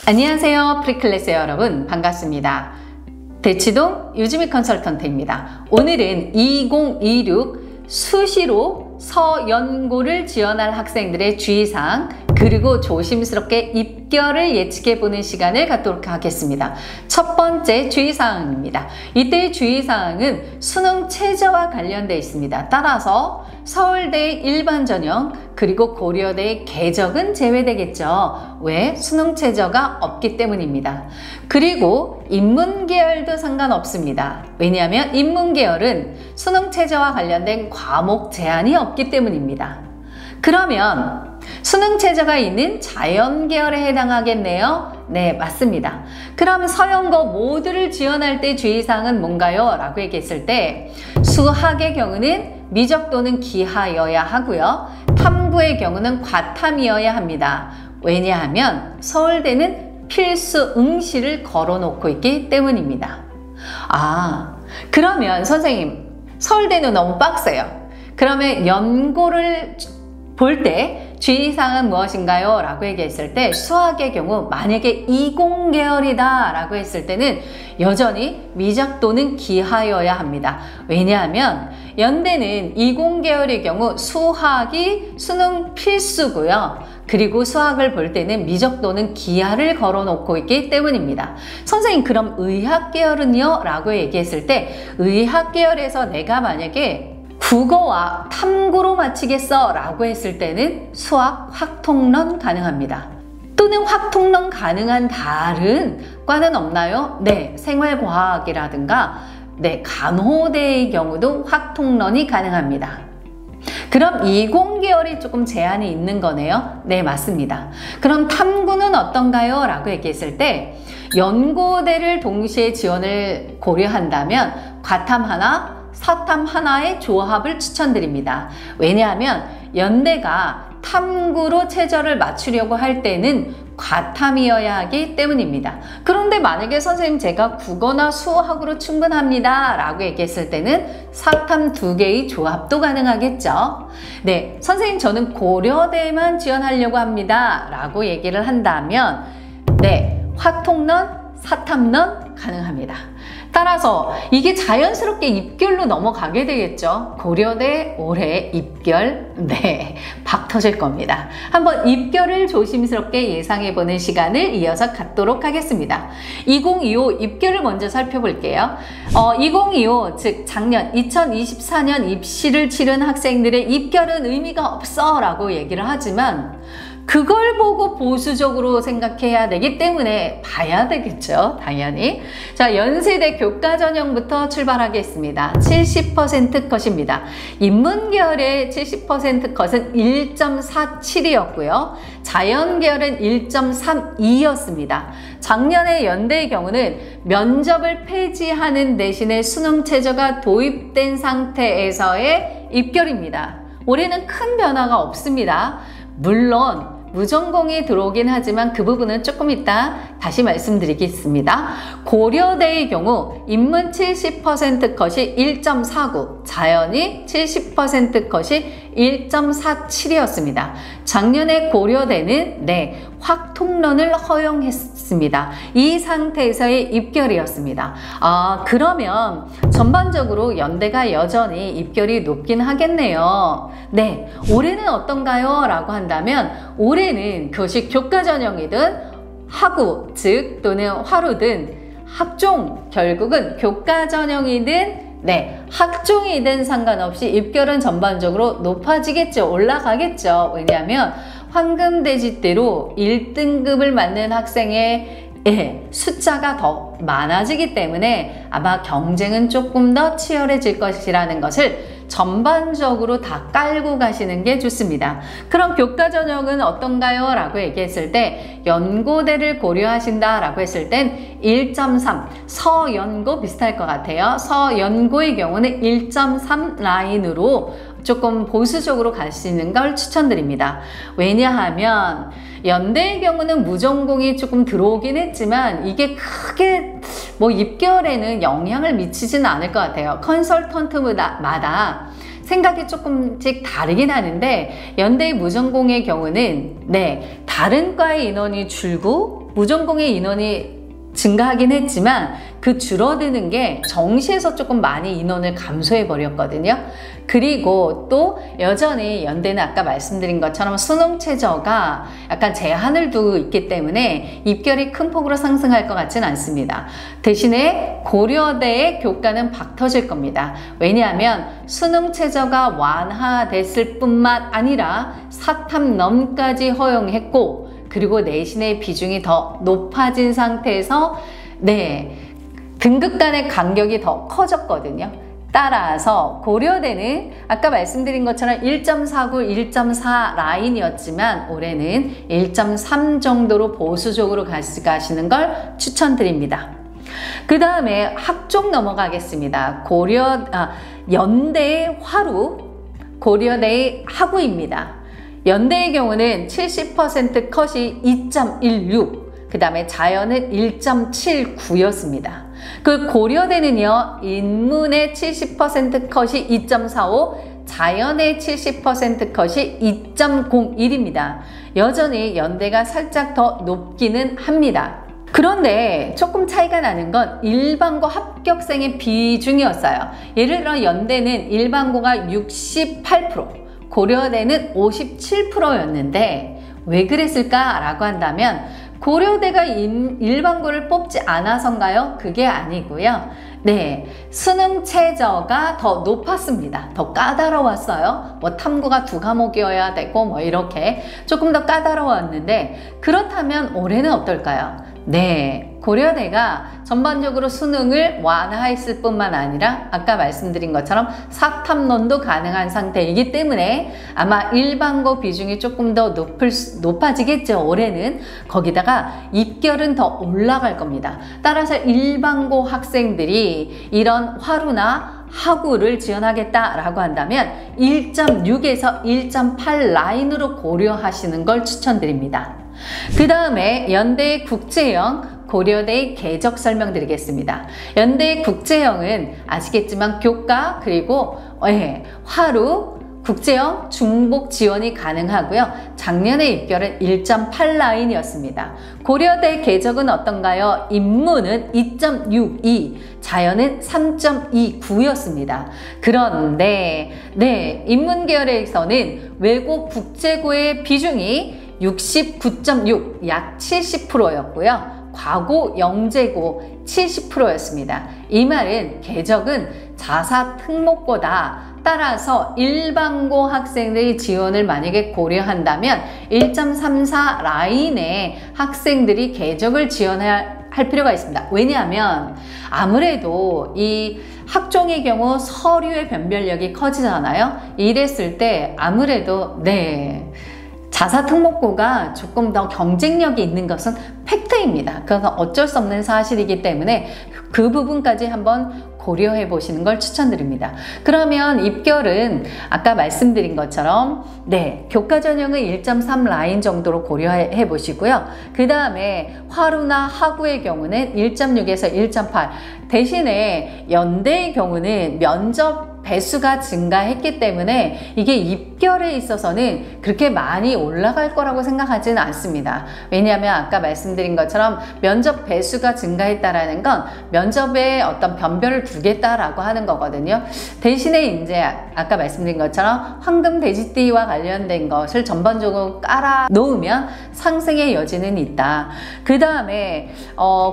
안녕하세요. 프리클래스 여러분 반갑습니다. 대치동 유지미 컨설턴트입니다. 오늘은 2026 수시로 서연고를 지원할 학생들의 주의사항 그리고 조심스럽게 입결을 예측해보는 시간을 갖도록 하겠습니다. 첫 번째 주의사항입니다. 이때의 주의사항은 수능 최저와 관련되어 있습니다. 따라서 서울대 일반 전형 그리고 고려대 개적은 제외되겠죠. 왜? 수능 최저가 없기 때문입니다. 그리고 인문계열도 상관없습니다. 왜냐하면 인문계열은 수능 최저와 관련된 과목 제한이 없기 때문입니다. 그러면 수능 최저가 있는 자연계열에 해당하겠네요. 네, 맞습니다. 그럼 서연고 모두를 지원할 때 주의사항은 뭔가요? 라고 얘기했을 때 수학의 경우는 미적 또는 기하여야 하고요. 탐구의 경우는 과탐이어야 합니다. 왜냐하면 서울대는 필수 응시를 걸어놓고 있기 때문입니다. 그러면 선생님 서울대는 너무 빡세요. 그러면 연고를 볼 때 주의사항은 무엇인가요? 라고 얘기했을 때 수학의 경우 만약에 이공계열이다 라고 했을 때는 여전히 미적 또는 기하여야 합니다. 왜냐하면 연대는 이공계열의 경우 수학이 수능 필수고요. 그리고 수학을 볼 때는 미적 또는 기하를 걸어놓고 있기 때문입니다. 선생님 그럼 의학계열은요? 라고 얘기했을 때 의학계열에서 내가 만약에 국어와 탐구로 마치겠어 라고 했을 때는 수학 확통론 가능합니다. 또는 확통론 가능한 다른 과는 없나요? 네, 생활과학이라든가 간호대의 경우도 확통론이 가능합니다. 그럼 이공계열이 조금 제한이 있는 거네요? 네, 맞습니다. 그럼 탐구는 어떤가요? 라고 얘기했을 때 연고대를 동시에 지원을 고려한다면 과탐 하나, 사탐 하나의 조합을 추천드립니다. 왜냐하면 연대가 탐구로 최저를 맞추려고 할 때는 과탐이어야 하기 때문입니다. 그런데 만약에 선생님 제가 국어나 수학으로 충분합니다 라고 얘기했을 때는 사탐 두 개의 조합도 가능하겠죠. 네, 선생님 저는 고려대만 지원하려고 합니다 라고 얘기를 한다면 확통론, 사탐론 가능합니다. 따라서 이게 자연스럽게 입결로 넘어가게 되겠죠. 고려대 올해 입결 박 터질 겁니다. 한번 입결을 조심스럽게 예상해보는 시간을 이어서 갖도록 하겠습니다. 2025 입결을 먼저 살펴볼게요. 2025 즉 작년 2024년 입시를 치른 학생들의 입결은 의미가 없어 라고 얘기를 하지만 그걸 보고 보수적으로 생각해야 되기 때문에 봐야 되겠죠. 당연히. 자, 연세대 교과 전형부터 출발하겠습니다. 70% 컷입니다. 인문계열의 70% 컷은 1.47이었고요. 자연계열은 1.32였습니다. 작년에 연대의 경우는 면접을 폐지하는 대신에 수능 최저가 도입된 상태에서의 입결입니다. 올해는 큰 변화가 없습니다. 물론 무전공이 들어오긴 하지만 그 부분은 조금 이따 다시 말씀드리겠습니다. 고려대의 경우 인문 70% 컷이 1.49, 자연이 70% 컷이 1.47이었습니다. 작년에 고려대는 확통론을 허용했습니다. 이 상태에서의 입결이었습니다. 그러면 전반적으로 연대가 여전히 입결이 높긴 하겠네요. 올해는 어떤가요? 라고 한다면 올해는 그것이 교과 전형이든 하구, 즉 또는 화루든 학종, 결국은 교과 전형이든 학종이든 상관없이 입결은 전반적으로 높아지겠죠. 올라가겠죠. 왜냐하면 황금돼지대로 1등급을 맞는 학생의 숫자가 더 많아지기 때문에 아마 경쟁은 조금 더 치열해질 것이라는 것을 전반적으로 다 깔고 가시는 게 좋습니다. 그럼 교과 전형은 어떤가요? 라고 얘기했을 때 연고대를 고려하신다 라고 했을 땐 1.3 서연고 비슷할 것 같아요. 서연고의 경우는 1.3 라인으로 조금 보수적으로 가시는 걸 추천드립니다. 왜냐하면 연대의 경우는 무전공이 조금 들어오긴 했지만 이게 크게 입결에는 영향을 미치지는 않을 것 같아요. 컨설턴트마다 생각이 조금씩 다르긴 하는데 연대 무전공의 경우는 네, 다른 과의 인원이 줄고 무전공의 인원이 증가하긴 했지만 그 줄어드는 게 정시에서 조금 많이 인원을 감소해 버렸거든요. 그리고 또 여전히 연대는 아까 말씀드린 것처럼 수능 최저가 약간 제한을 두고 있기 때문에 입결이 큰 폭으로 상승할 것 같지는 않습니다. 대신에 고려대의 교과는 박 터질 겁니다. 왜냐하면 수능 최저가 완화됐을 뿐만 아니라 사탐넘까지 허용했고 그리고 내신의 비중이 더 높아진 상태에서 네, 등급 간의 간격이 더 커졌거든요. 따라서 고려대는 아까 말씀드린 것처럼 1.49, 1.4 라인이었지만 올해는 1.3 정도로 보수적으로 가시는 걸 추천드립니다. 그 다음에 학종 넘어가겠습니다. 연대의 화루, 고려대의 하구입니다. 연대의 경우는 70% 컷이 2.16, 그 다음에 자연은 1.79였습니다. 그 고려대는요, 인문의 70% 컷이 2.45, 자연의 70% 컷이 2.01입니다. 여전히 연대가 살짝 더 높기는 합니다. 그런데 조금 차이가 나는 건 일반고 합격생의 비중이었어요. 예를 들어 연대는 일반고가 68%, 고려대는 57%였는데 왜 그랬을까라고 한다면 고려대가 일반고를 뽑지 않아서인가요? 그게 아니고요. 네, 수능 최저가 더 높았습니다. 더 까다로웠어요. 뭐 탐구가 2과목이어야 되고 뭐 이렇게 조금 더 까다로웠는데 그렇다면 올해는 어떨까요? 네, 고려대가 전반적으로 수능을 완화했을 뿐만 아니라 아까 말씀드린 것처럼 사탐론도 가능한 상태이기 때문에 아마 일반고 비중이 조금 더 높아지겠죠. 올해는. 거기다가 입결은 더 올라갈 겁니다. 따라서 일반고 학생들이 이런 화루나 하구를 지원하겠다라고 한다면 1.6에서 1.8 라인으로 고려하시는 걸 추천드립니다. 그 다음에 연대의 국제형, 고려대의 궤적 설명드리겠습니다. 연대의 국제형은 아시겠지만 교과 그리고 화루, 국제형, 중복 지원이 가능하고요. 작년의 입결은 1.8 라인이었습니다. 고려대 궤적은 어떤가요? 인문은 2.62, 자연은 3.29였습니다. 그런데 네, 인문 계열에서는 외고 국제고의 비중이 69.6, 약 70%였고요. 과고 영재고 70%였습니다. 이 말은 궤적은 자사 특목고다. 따라서 일반고 학생들이 지원을 만약에 고려한다면 1.34 라인의 학생들이 궤적을 지원할 필요가 있습니다. 왜냐하면 아무래도 이 학종의 경우 서류의 변별력이 커지잖아요. 이랬을 때 아무래도 네, 자사 특목고가 조금 더 경쟁력이 있는 것은 팩트입니다. 그래서 어쩔 수 없는 사실이기 때문에 그 부분까지 한번 고려해 보시는 걸 추천드립니다. 그러면 입결은 아까 말씀드린 것처럼 네, 교과 전형은 1.3 라인 정도로 고려해 보시고요. 그 다음에 화루나 하구의 경우는 1.6에서 1.8, 대신에 연대의 경우는 면접 배수가 증가했기 때문에 이게 입결에 있어서는 그렇게 많이 올라갈 거라고 생각하지는 않습니다. 왜냐하면 아까 말씀드린 것처럼 면접 배수가 증가했다라는 건 면접에 어떤 변별을 두겠다라고 하는 거거든요. 대신에 이제 아까 말씀드린 것처럼 황금 돼지띠와 관련된 것을 전반적으로 깔아 놓으면 상승의 여지는 있다. 그 다음에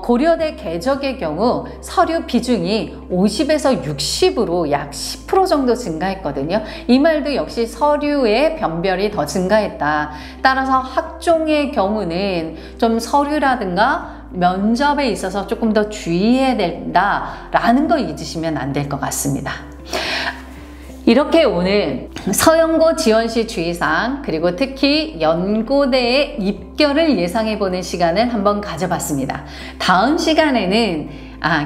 고려대 궤적의 경우 서류 비중이 50에서 60으로 약 10% 정도 증가했거든요. 이 말도 역시 서류의 변별이 더 증가했다. 따라서 학종의 경우는 좀 서류라든가 면접에 있어서 조금 더 주의해야 된다라는 거 잊으시면 안 될 것 같습니다. 이렇게 오늘 서연고 지원시 주의사항 그리고 특히 연고대의 입결을 예상해보는 시간을 한번 가져봤습니다. 다음 시간에는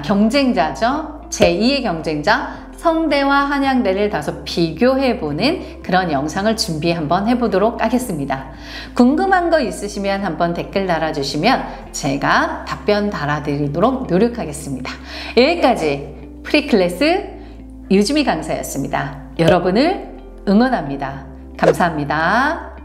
경쟁자죠. 제2의 경쟁자 성대와 한양대를 다소 비교해보는 그런 영상을 준비 한번 해보도록 하겠습니다. 궁금한 거 있으시면 한번 댓글 달아주시면 제가 답변 달아드리도록 노력하겠습니다. 여기까지 프리클래스 유주미 강사였습니다. 여러분을 응원합니다. 감사합니다.